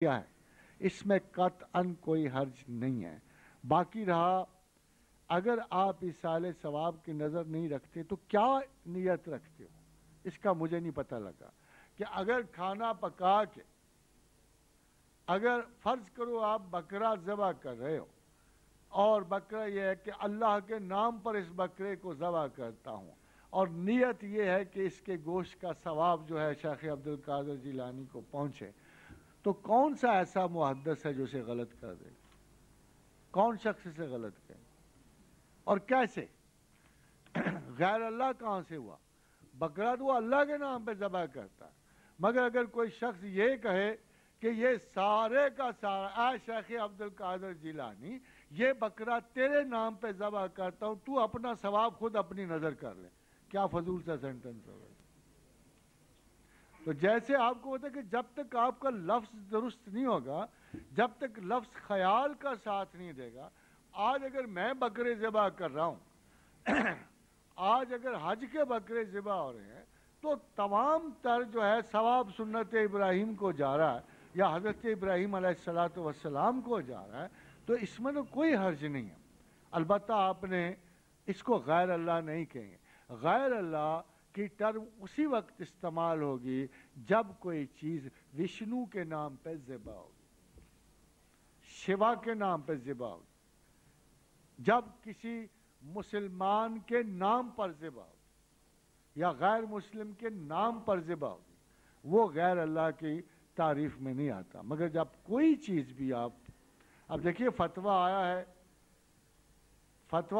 किया है, इसमें कतअन कोई हर्ज नहीं है। बाकी रहा, अगर आप इसाले सवाब की नज़र नहीं रखते तो क्या नीयत रखते हो, इसका मुझे नहीं पता लगा। कि अगर खाना पका के, अगर फ़र्ज़ करो आप बकरा ज़बह कर रहे हो और बकरा ये है कि अल्लाह के नाम पर इस बकरे को ज़बह करता हूँ और नीयत ये है कि इसके गोश्त का सवाब जो है शेख अब्दुल कादिर जिलानी को पहुँचे, तो कौन सा ऐसा मुहद्दिस है जो इसे गलत कर दे? कौन शख्स इसे गलत करे और कैसे? गैर अल्लाह कहाँ से हुआ? बकरा तो अल्लाह के नाम पे ज़बह करता है, मगर अगर कोई शख्स ये कहे कि ये सारे का सारा शेख अब्दुल कादिर जिलानी ये बकरा तेरे नाम पे ज़बह करता हूँ, तू अपना सवाब खुद अपनी नज़र कर ले, क्या फजूल सा सेंटेंस होगा। तो जैसे आपको होता है कि जब तक आपका लफ्ज़ दुरुस्त नहीं होगा, जब तक लफ्ज़ ख्याल का साथ नहीं देगा। आज अगर मैं बकरे ज़बह कर रहा हूँ आज अगर हज के बकरे ज़बह हो रहे हैं तो तमाम तर जो है सवाब सुन्नत इब्राहीम को जा रहा है या हज़रत इब्राहीम अलैहिस्सलातु वस्सलाम को जा रहा है, तो इसमें तो कोई हर्ज नहीं है। अलबत्ता आपने इसको गैर अल्लाह नहीं कहेंगे। गैर अल्लाह की टर्म उसी वक्त इस्तेमाल होगी जब कोई चीज़ विष्णु के नाम पर ज़िबा होगी, शिवा के नाम पर ज़िबा होगी, जब किसी मुसलमान के नाम पर ज़िबा होगी या गैर मुस्लिम के नाम पर ज़िबा होगी, वो गैर अल्लाह की तारीफ में नहीं आता। मगर जब कोई चीज़ भी आप, अब देखिए फतवा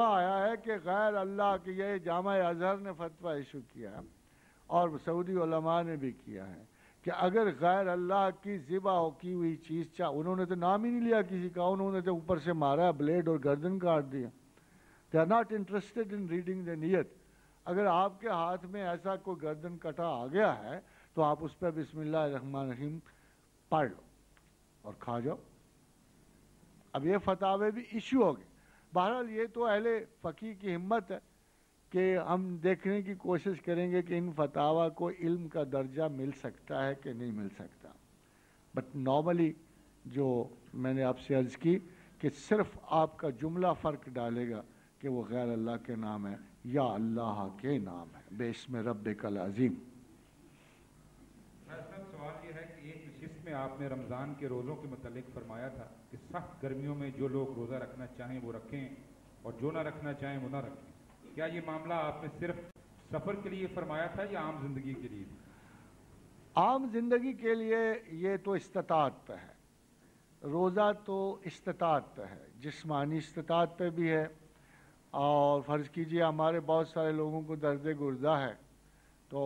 आया है कि गैर अल्लाह के, ये जामा अज़हर ने फतवा इशू किया है और सऊदी उलमा ने भी किया है कि अगर गैर अल्लाह की ज़िबा की हुई चीज़ उन्होंने तो नाम ही नहीं लिया किसी का, उन्होंने तो ऊपर से मारा ब्लेड और गर्दन काट दिया। They are not interested in reading the नीयत। अगर आपके हाथ में ऐसा कोई गर्दन कटा आ गया है तो आप उस पर बिस्मिल्लाह रहमान रहीम पढ़ लो और खा जाओ। अब ये फतावे भी इशू हो गए। बहरहाल ये तो अहले फ़कीह की हिम्मत है कि हम देखने की कोशिश करेंगे कि इन फतावा को इल्म का दर्जा मिल सकता है कि नहीं मिल सकता। बट नॉर्मली जो मैंने आपसे अर्ज़ की कि सिर्फ आपका जुमला फ़र्क डालेगा कि वो गैर अल्लाह के नाम है या अल्लाह के नाम है, बेइस्म रब्बिकल अज़ीम। सवाल ये है कि एक नशिस्त में आपने रमज़ान के रोज़ों के मुतालिक फरमाया था कि सख्त गर्मियों में जो लोग रोज़ा रखना चाहें वो रखें और जो ना रखना चाहें वो ना रखें। क्या ये मामला आपने सिर्फ सफ़र के लिए फरमाया था या आम जिंदगी के लिए? आम जिंदगी के लिए ये तो इस्तिताअत पे है, रोज़ा तो इस्तिताअत पे है, जिस्मानी इस्तिताअत पे भी है। और फ़र्ज़ कीजिए हमारे बहुत सारे लोगों को दर्द गुर्दा है तो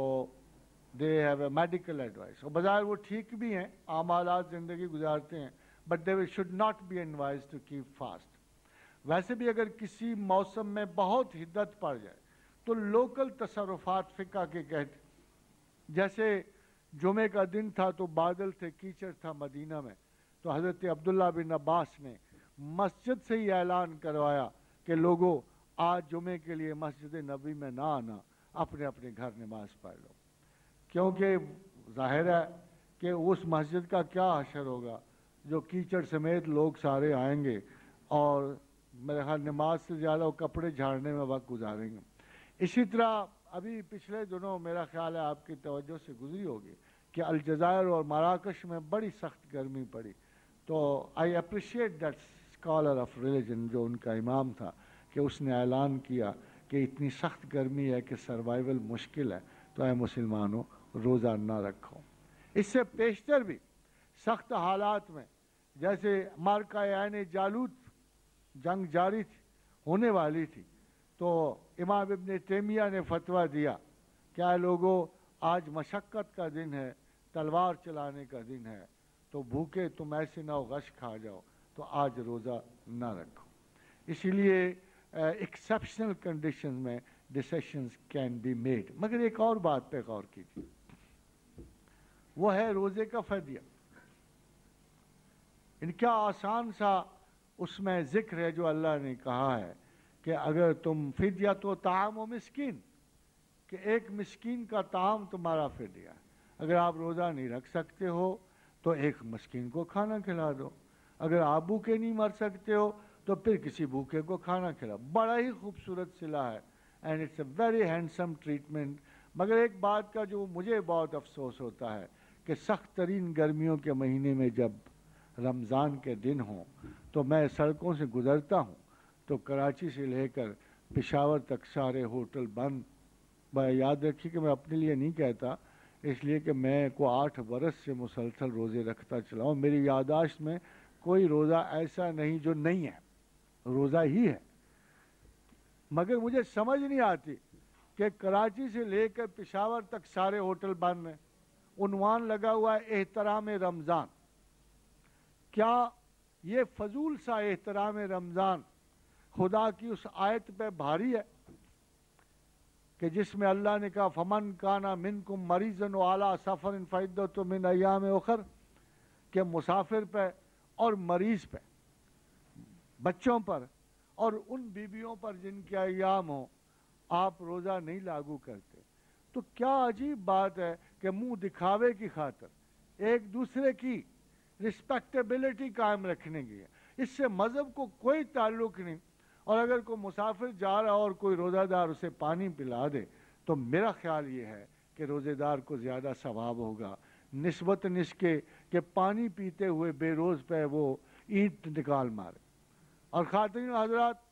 they have a medical advice, और बज़ाहिर वो ठीक भी हैं, आमालात ज़िंदगी गुजारते हैं, but they should not be advise to keep fast. वैसे भी अगर किसी मौसम में बहुत हिद्दत पड़ जाए तो लोकल तसर्रुफ़ात फ़िक़्ह के कहते, जैसे जुमे का दिन था तो बादल थे, कीचड़ था मदीना में, तो हज़रत अब्दुल्ला बिन अब्बास ने मस्जिद से ही ऐलान करवाया कि लोगों आज जुमे के लिए मस्जिद नबी में ना आना, अपने अपने घर नमाज पढ़ लो, क्योंकि ज़ाहिर है कि उस मस्जिद का क्या हशर होगा जो कीचड़ समेत लोग सारे आएंगे और मेरे ख्याल नमाज से ज़्यादा वो कपड़े झाड़ने में वक्त गुजारेंगे। इसी तरह अभी पिछले दिनों मेरा ख्याल है आपकी तवज्जो से गुजरी होगी कि अलजायर और मराकश में बड़ी सख्त गर्मी पड़ी, तो I appreciate that scholar of religion जो उनका इमाम था कि उसने ऐलान किया कि इतनी सख्त गर्मी है कि सर्वाइवल मुश्किल है, तो ऐ मुसलमानों रोज़ा ना रखो। इससे पेशतर भी सख्त हालात में, जैसे मार्का यानी जालूत जंग जारी थी, होने वाली थी, तो इमाम इब्न तैमिया ने फतवा दिया क्या लोगों आज मशक्क़त का दिन है, तलवार चलाने का दिन है, तो भूखे तुम ऐसे ना हो गश खा जाओ, तो आज रोज़ा ना रखो। इसीलिए एक्सेप्शनल कंडीशन में डिसीशंस कैन बी मेड। मगर एक और बात पे गौर कीजिए, वो है रोज़े का फ़दिया। इनका आसान सा उसमें ज़िक्र है जो अल्लाह ने कहा है कि अगर तुम फ़िदिया तो ताम व मिस्कीन, कि एक मिस्कीन का ताम तुम्हारा फ़िदिया है। अगर आप रोज़ा नहीं रख सकते हो तो एक मस्कीन को खाना खिला दो। अगर आप भूखे नहीं मर सकते हो तो फिर किसी भूखे को खाना खिलाओ। बड़ा ही खूबसूरत सिला है and it's a very handsome treatment. मगर एक बात का जो मुझे बहुत अफसोस होता है कि सख्त तरीन गर्मियों के महीने में जब रमज़ान के दिन हों तो मैं सड़कों से गुज़रता हूँ तो कराची से लेकर पेशावर तक सारे होटल बंद। याद रखिए कि मैं अपने लिए नहीं कहता, इसलिए कि मैं को 8 बरस से मुसलसल रोज़े रखता चला हूँ। मेरी यादाश्त में कोई रोज़ा ऐसा नहीं जो नहीं है, रोज़ा ही है। मगर मुझे समझ नहीं आती कि कराची से लेकर पेशावर तक सारे होटल बंद हैं, उन्वान लगा हुआ है एहतराम रमज़ान। क्या ये फजूल सा एहतराम रमज़ान खुदा की उस आयत पे भारी है कि जिसमें अल्लाह ने कहा फमन काना मिनकुम मरीज़न आला सफ़र फ़इद्दतुम मिन अय्याम उखर, के मुसाफिर पे और मरीज़ पे, बच्चों पर और उन बीबियों पर जिनके अय्याम हो आप रोज़ा नहीं लागू करते। तो क्या अजीब बात है कि मुंह दिखावे की खातिर एक दूसरे की रिस्पेक्टेबिलिटी कायम रखने की है, इससे मज़हब को कोई ताल्लुक़ नहीं। और अगर कोई मुसाफिर जा रहा और कोई रोज़ादार उसे पानी पिला दे तो मेरा ख्याल ये है कि रोज़ेदार को ज़्यादा सवाब होगा निस्बत निस्के के पानी पीते हुए बेरोज़ पे वो ईंट निकाल मारे। और खातिन हज़रात,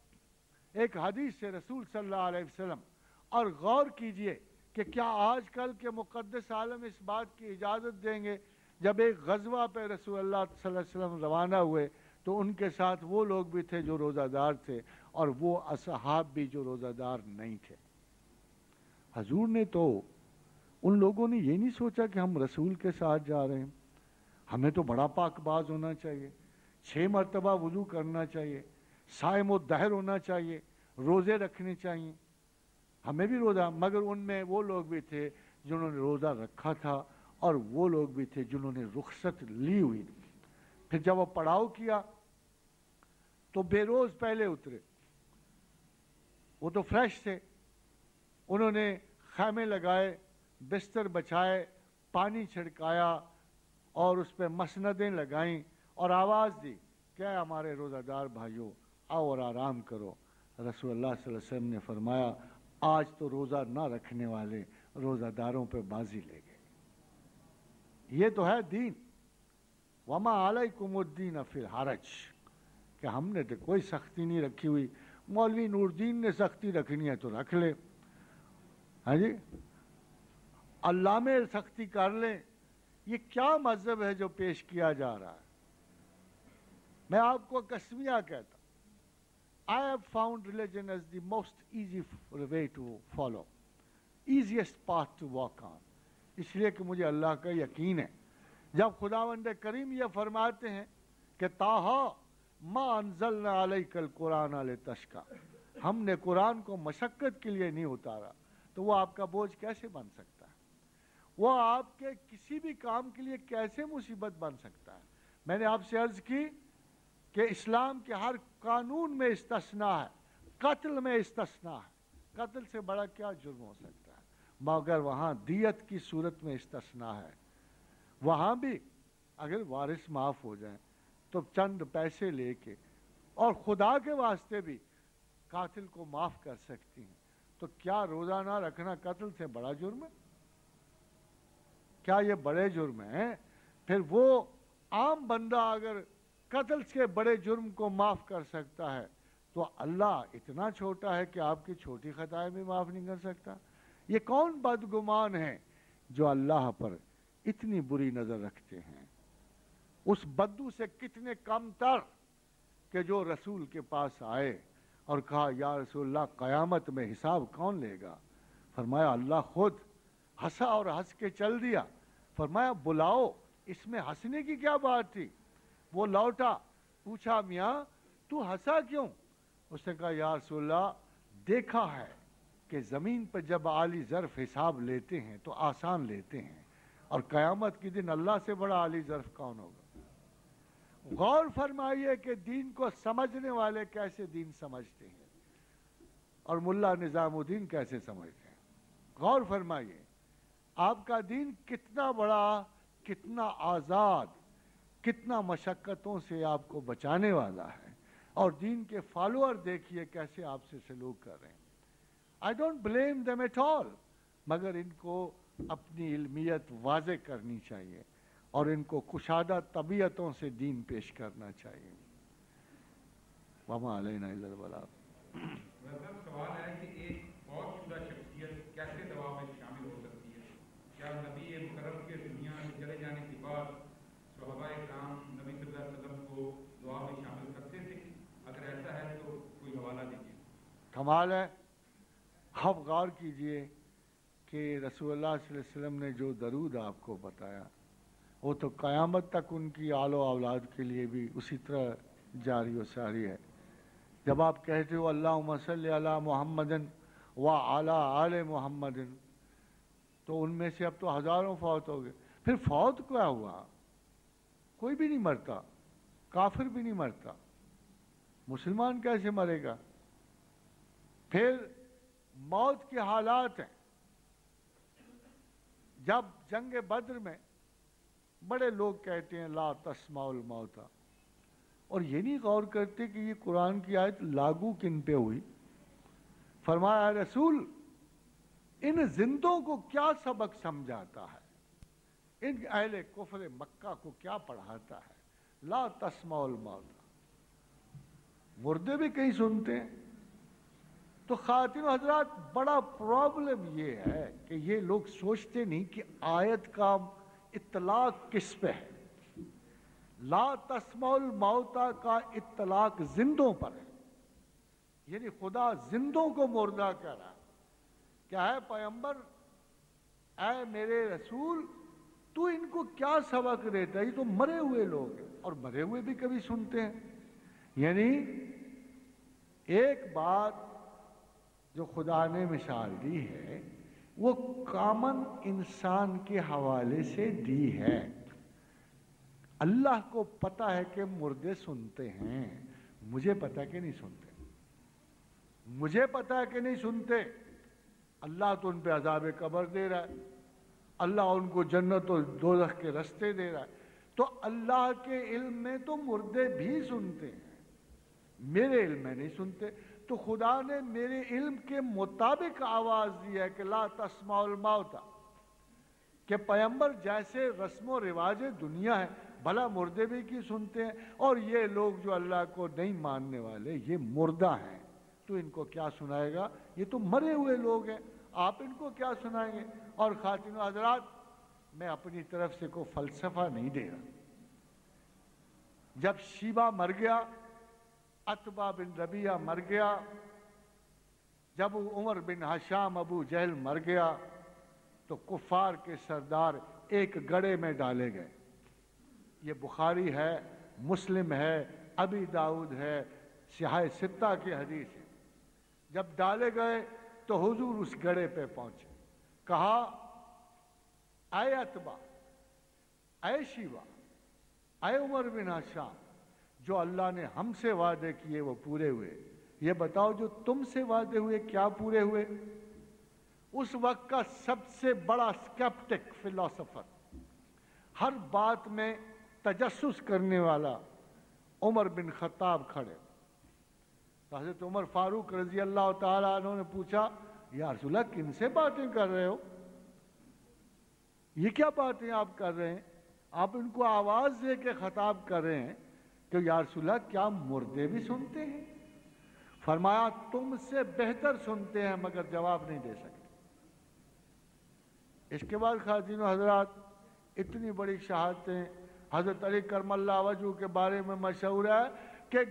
एक हदीस से रसूल सल्लल्लाहु अलैहि वसल्लम, और गौर कीजिए कि क्या आजकल के मुक़द्दस आलम इस बात की इजाज़त देंगे जब एक गज़वा पे रसूलुल्लाह सल्लल्लाहु अलैहि वसल्लम रवाना हुए तो उनके साथ वो लोग भी थे जो रोज़ादार थे और वो असहाब भी जो रोज़ादार नहीं थे। हजूर ने तो, उन लोगों ने ये नहीं सोचा कि हम रसूल के साथ जा रहे हैं, हमें तो बड़ा पाकबाज होना चाहिए, 6 मरतबा वुज़ू करना चाहिए, साइम व दहर होना चाहिए, रोज़े रखने चाहिए, हमें भी रोज़ा। मगर उनमें वो लोग भी थे जिन्होंने रोज़ा रखा था और वो लोग भी थे जिन्होंने रुखसत ली हुई। फिर जब वो पड़ाव किया तो बेरोज़ पहले उतरे, वो तो फ्रेश थे, उन्होंने खैमे लगाए, बिस्तर बछाए, पानी छिड़काया और उस पर मसनदें लगाईं और आवाज़ दी, क्या हमारे रोज़ादार भाइयों आओ और आराम करो। रसूलुल्लाह सल्लल्लाहु अलैहि वसल्लम ने फरमाया आज तो रोज़ा ना रखने वाले रोज़ादारों पे बाजी ले गए। ये तो है दीन। वमा अलैकुमुद्दीन फिल हरज, कि हमने तो कोई सख्ती नहीं रखी हुई, मौलवी नूरदीन ने सख्ती रखनी है तो रख ले, हाँ जी, अल्लाह में सख्ती कर लें। ये क्या मजहब है जो पेश किया जा रहा है। मैं आपको कसमिया कहता, I have found religion as the most easy way to follow, easiest path to walk on, इसलिए कि मुझे अल्लाह का यकीन है। जब खुदावंद करीम ये फरमाते हैं कि ताहा मा अंज़लना अलैकल कुरान लितश्का, हमने कुरान को मशक्क़त के लिए नहीं उतारा, तो वो आपका बोझ कैसे बन सकता है, वो आपके किसी भी काम के लिए कैसे मुसीबत बन सकता है। मैंने आपसे अर्ज़ की कि इस्लाम के हर कानून में इस्तिस्ना है, कत्ल में इस्तिस्ना है, कत्ल से बड़ा क्या जुर्म हो सकता है। मगर वहाँ दियत की सूरत में इस्तिस्ना है, वहाँ भी अगर वारिस माफ़ हो जाए तो चंद पैसे लेके और खुदा के वास्ते भी कातिल को माफ़ कर सकती हैं। तो क्या रोज़ा ना रखना कत्ल से बड़ा जुर्म है? क्या ये बड़े जुर्म हैं? फिर वो आम बंदा अगर कत्ल के बड़े जुर्म को माफ़ कर सकता है तो अल्लाह इतना छोटा है कि आपकी छोटी खताएं भी माफ़ नहीं कर सकता। ये कौन बदगुमान है जो अल्लाह पर इतनी बुरी नज़र रखते हैं। उस बद्दू से कितने कम तर कि जो रसूल के पास आए और कहा या रसूलल्लाह क़यामत में हिसाब कौन लेगा। फरमाया अल्लाह खुद। हंसा और हंस के चल दिया। फरमाया बुलाओ, इसमें हंसने की क्या बात थी। वो लौटा, पूछा मियाँ तू हंसा क्यों। उसने कहा या रसूलल्लाह देखा है कि ज़मीन पर जब आली ज़र्फ़ हिसाब लेते हैं तो आसान लेते हैं और क़यामत के दिन अल्लाह से बड़ा आली ज़र्फ़ कौन होगा। गौर फरमाइए कि दीन को समझने वाले कैसे दीन समझते हैं और मुल्ला निज़ामुद्दीन कैसे समझते हैं। गौर फरमाइए आपका दीन कितना बड़ा, कितना आज़ाद कितना मशक्क़तों से आपको बचाने वाला है, और दीन के फॉलोअर देखिए कैसे आपसे सलूक कर रहे हैं। I don't blame them at all, मगर इनको अपनी इल्मियत वाज़े करनी चाहिए और इनको कुशादा तबीयतों से दीन पेश करना चाहिए। वमा अलैना इल्लल बलाग। सवाल है कि एक बहुत शुदा शख्सियत कैसे दवा में शामिल हो सकती है? क्या नबी मुकर्रम के दुनिया में चले जाने के बाद सहाबाए किराम नबी सल्लल्लाहु अलैहि वसल्लम को दुआ में शामिल करते थे? अगर ऐसा है तो कोई हवाला दीजिए। कमाल है। आप गौर कीजिए कि रसूलुल्लाह सल्लल्लाहु अलैहि वसल्लम ने जो दरूद आपको बताया वो तो क़यामत तक उनकी आलो औलाद के लिए भी उसी तरह जारी व सारी है। जब आप कहते हो अल्लाहुम्मा सल्ली अला मुहम्मदिन व अला आले मुहम्मदिन, तो उनमें से अब तो हज़ारों फौत हो गए। फिर फौत क्या हुआ? कोई भी नहीं मरता, काफिर भी नहीं मरता, मुसलमान कैसे मरेगा? फिर मौत के हालात हैं। जब जंग बद्र में बड़े लोग कहते हैं ला तस्माउल मौता, और ये नहीं गौर करते कि ये कुरान की आयत लागू किन पे हुई। फरमाया रसूल, इन जिंदों को क्या सबक समझाता है, इन अहले कुफ्र मक्का को क्या पढ़ाता है? ला तस्माउल मौता, मुर्दे भी कहीं सुनते हैं। तो खातिन हजरात, बड़ा प्रॉब्लम ये है कि ये लोग सोचते नहीं कि आयत का इत्तलाक किस पे है। ला तस्माउल मौता का इत्तलाक जिंदों पर है, यानी खुदा जिंदों को मुर्दा कह रहा है। क्या है पैगंबर, ऐ मेरे रसूल, तू इनको क्या सबक देता है? ये तो मरे हुए लोग हैं, और मरे हुए भी कभी सुनते हैं। यानी एक बात जो खुदा ने मिसाल दी है वो कॉमन इंसान के हवाले से दी है। अल्लाह को पता है कि मुर्दे सुनते हैं, मुझे पता है कि नहीं सुनते। मुझे पता है कि नहीं सुनते। अल्लाह तो उन पे अज़ाब कब्र दे रहा है, अल्लाह उनको जन्नत और दोज़ख के रास्ते दे रहा है। तो अल्लाह के इल्म में तो मुर्दे भी सुनते हैं, मेरे इल्म में नहीं सुनते। तो खुदा ने मेरे इल्म के मुताबिक आवाज दी है कि ला तस्माउल मौता, कि पैगंबर जैसे रस्म रिवाज दुनिया है, भला मुर्दे भी की सुनते हैं। और ये लोग जो अल्लाह को नहीं मानने वाले, ये मुर्दा हैं, तो इनको क्या सुनाएगा? ये तो मरे हुए लोग हैं, आप इनको क्या सुनाएंगे? और खातिन हज़रात, मैं अपनी तरफ से कोई फलसफा नहीं दे रहा। जब शीबा मर गया, अतबा बिन रबिया मर गया, जब उमर बिन हशाम अबू जहल मर गया, तो कुफार के सरदार एक गड़े में डाले गए। ये बुखारी है, मुस्लिम है, अबी दाऊद है, सिहाह सित्ता की हदीस है। जब डाले गए तो हुजूर उस गड़े पे पहुंचे, कहा आए अतबा, आए शीबा, आए उमर बिन हशाम, जो अल्लाह ने हमसे वादे किए वो पूरे हुए, ये बताओ जो तुमसे वादे हुए क्या पूरे हुए? उस वक्त का सबसे बड़ा स्केप्टिक फिलोसोफर, हर बात में तजस्सुस करने वाला उमर बिन खत्ताब खड़े। तो हज़रत उमर फारूक रजी अल्लाह ताला अन्हु ने पूछा, या रसूलल्लाह किनसे बातें कर रहे हो? ये क्या बातें आप कर रहे हैं? आप इनको आवाज दे के खताब कर रहे हैं कि या रसूलल्लाह क्या मुर्दे भी सुनते हैं? फरमाया तुमसे बेहतर सुनते हैं मगर जवाब नहीं दे सकते। इसके बाद खातिन हजरात, इतनी बड़ी शहादतें हजरत अली करमल्लाहु वजहू के बारे में मशहूर है कि